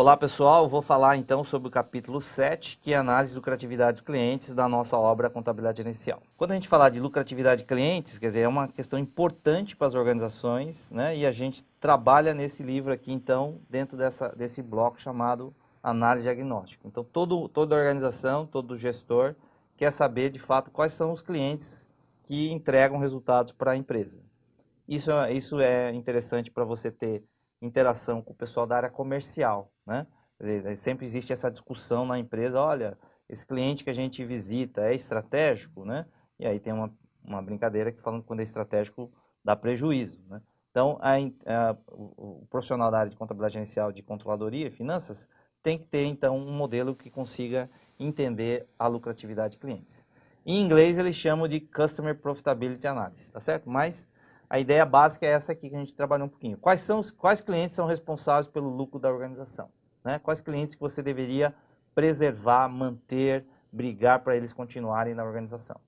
Olá pessoal, vou falar então sobre o capítulo 7, que é a análise de lucratividade dos clientes da nossa obra Contabilidade Gerencial. Quando a gente falar de lucratividade de clientes, quer dizer, é uma questão importante para as organizações, né? E a gente trabalha nesse livro aqui então, dentro desse bloco chamado análise diagnóstica. Então toda organização, todo gestor quer saber de fato quais são os clientes que entregam resultados para a empresa. Isso é interessante para você ter interação com o pessoal da área comercial, né? Quer dizer, sempre existe essa discussão na empresa, olha, esse cliente que a gente visita é estratégico, né? E aí tem uma brincadeira que falando que quando é estratégico dá prejuízo, né? Então, o profissional da área de contabilidade gerencial, de controladoria e finanças, tem que ter, então, um modelo que consiga entender a lucratividade de clientes. Em inglês, eles chamam de Customer Profitability Analysis, tá certo? Mas a ideia básica é essa aqui que a gente trabalhou um pouquinho. Quais clientes são responsáveis pelo lucro da organização? Né? Quais clientes que você deveria preservar, manter, brigar para eles continuarem na organização?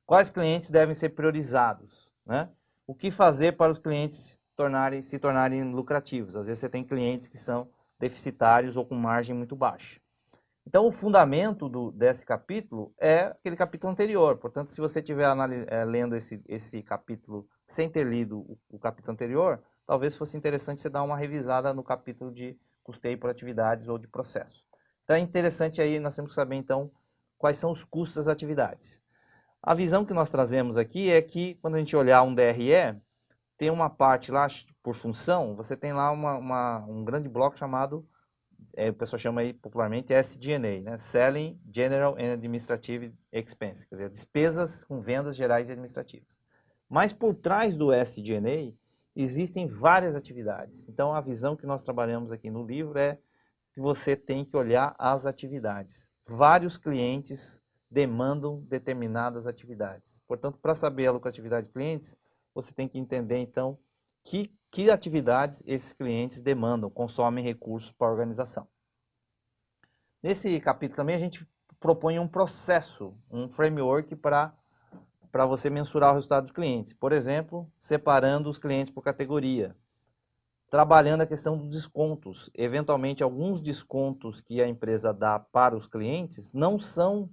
Quais clientes devem ser priorizados? Né? O que fazer para os clientes se tornarem lucrativos? Às vezes você tem clientes que são deficitários ou com margem muito baixa. Então, o fundamento desse capítulo é aquele capítulo anterior. Portanto, se você estiver lendo esse capítulo sem ter lido o capítulo anterior, talvez fosse interessante você dar uma revisada no capítulo de custeio por atividades ou de processo. Então, é interessante aí, nós temos que saber, então, quais são os custos das atividades. A visão que nós trazemos aqui é que, quando a gente olhar um DRE, tem uma parte lá, por função, você tem lá um grande bloco chamado o pessoal chama aí popularmente SG&A, né? Selling, General and Administrative Expense, quer dizer, despesas com vendas gerais e administrativas. Mas por trás do SG&A existem várias atividades. Então a visão que nós trabalhamos aqui no livro é que você tem que olhar as atividades. Vários clientes demandam determinadas atividades. Portanto, para saber a lucratividade de clientes, você tem que entender então que atividades esses clientes demandam, consomem recursos para a organização. Nesse capítulo também a gente propõe um processo, um framework para você mensurar o resultado dos clientes. Por exemplo, separando os clientes por categoria, trabalhando a questão dos descontos. Eventualmente, alguns descontos que a empresa dá para os clientes não são,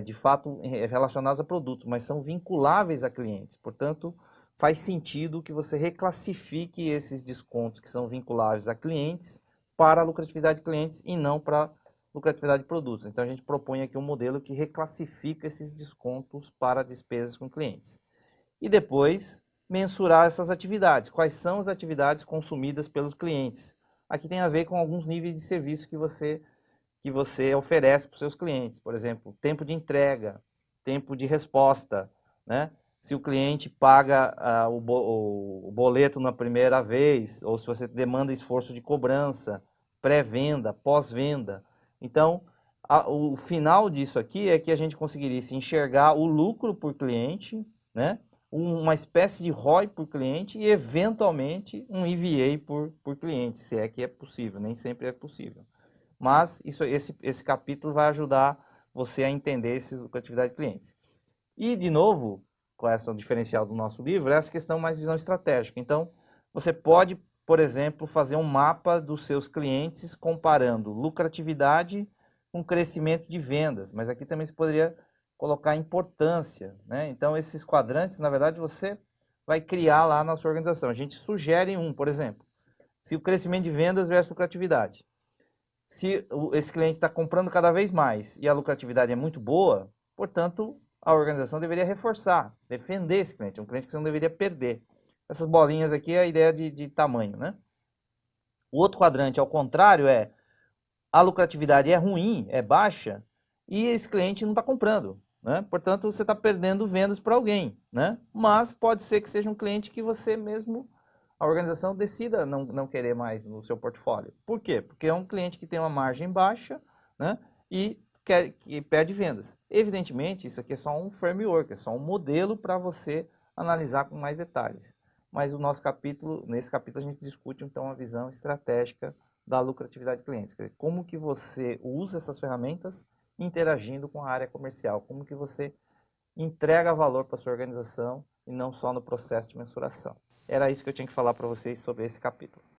de fato, relacionados a produtos, mas são vinculáveis a clientes. Portanto, faz sentido que você reclassifique esses descontos que são vinculáveis a clientes para a lucratividade de clientes e não para lucratividade de produtos. Então, a gente propõe aqui um modelo que reclassifica esses descontos para despesas com clientes. E depois, mensurar essas atividades. Quais são as atividades consumidas pelos clientes? Aqui tem a ver com alguns níveis de serviço que você oferece para os seus clientes. Por exemplo, tempo de entrega, tempo de resposta, né? Se o cliente paga o boleto na primeira vez, ou se você demanda esforço de cobrança, pré-venda, pós-venda. Então, o final disso aqui é que a gente conseguiria enxergar o lucro por cliente, né? Uma espécie de ROI por cliente e, eventualmente, um EVA por cliente, se é que é possível, nem sempre é possível. Mas esse capítulo vai ajudar você a entender essas lucratividades de clientes. E, de novo, qual é o diferencial do nosso livro? É essa questão mais visão estratégica. Então, você pode, por exemplo, fazer um mapa dos seus clientes comparando lucratividade com crescimento de vendas. Mas aqui também você poderia colocar importância, né? Então, esses quadrantes, na verdade, você vai criar lá na sua organização. A gente sugere por exemplo, se o crescimento de vendas versus lucratividade. Se esse cliente está comprando cada vez mais e a lucratividade é muito boa, portanto, a organização deveria reforçar, defender esse cliente. É um cliente que você não deveria perder. Essas bolinhas aqui é a ideia de tamanho, né? O outro quadrante, ao contrário, é a lucratividade é ruim, é baixa, e esse cliente não está comprando, né? Portanto, você está perdendo vendas para alguém, né? Mas pode ser que seja um cliente que você mesmo, a organização, decida não querer mais no seu portfólio. Por quê? Porque é um cliente que tem uma margem baixa, né? Que perde vendas. Evidentemente, isso aqui é só um framework, é só um modelo para você analisar com mais detalhes. Mas nesse capítulo a gente discute então a visão estratégica da lucratividade de clientes. Quer dizer, como que você usa essas ferramentas interagindo com a área comercial, como que você entrega valor para a sua organização e não só no processo de mensuração. Era isso que eu tinha que falar para vocês sobre esse capítulo.